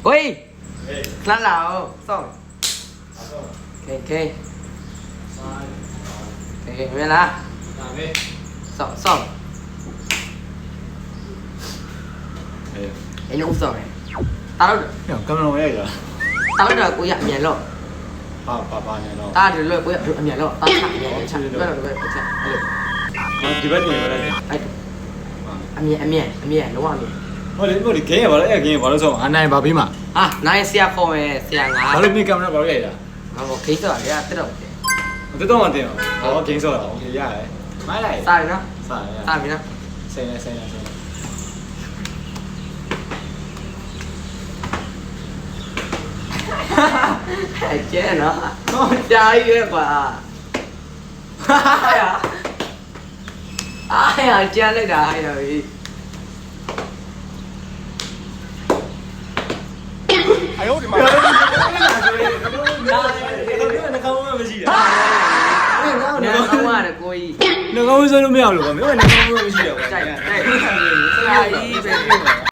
喂，咱老送，K，没啦，送，哎，弄送哎，打到这，咁樣嘢㗎，打到这我也免了，八年咯。打这了我也免了，打差免差，不要不要不差，ဒီဘက်နေပဲလေ哎，免，弄免。ဟိုလေဂိမ်းရပါလားအဲ့ဂိမ်းရပါလို့ဆိုအနိုင်ပါပြီးမှာ 啊，那也是要考诶，是啊， ဘာလို့မိကင်မရာဘာလို့ရိုက်တာ 我可以做，你啊，知道不？ တော်တော်မတင်အောင်ဟောဂိမ်းဆော့တာโอเคရတယ်မိုင်းလိုက် 啥人呢？ စားရ 啥名呢？ စိန်哈哈，太贱了，加一个吧。哎呀，哎呀，贱了的，哎呀喂。哎呦我的妈！နှကောင်းမမရှိတာ你看我的故意，နှကောင်းစလို့မရလို့ကွာမင်းကနှကောင်းမမရှိတော့ကွာ加一呗。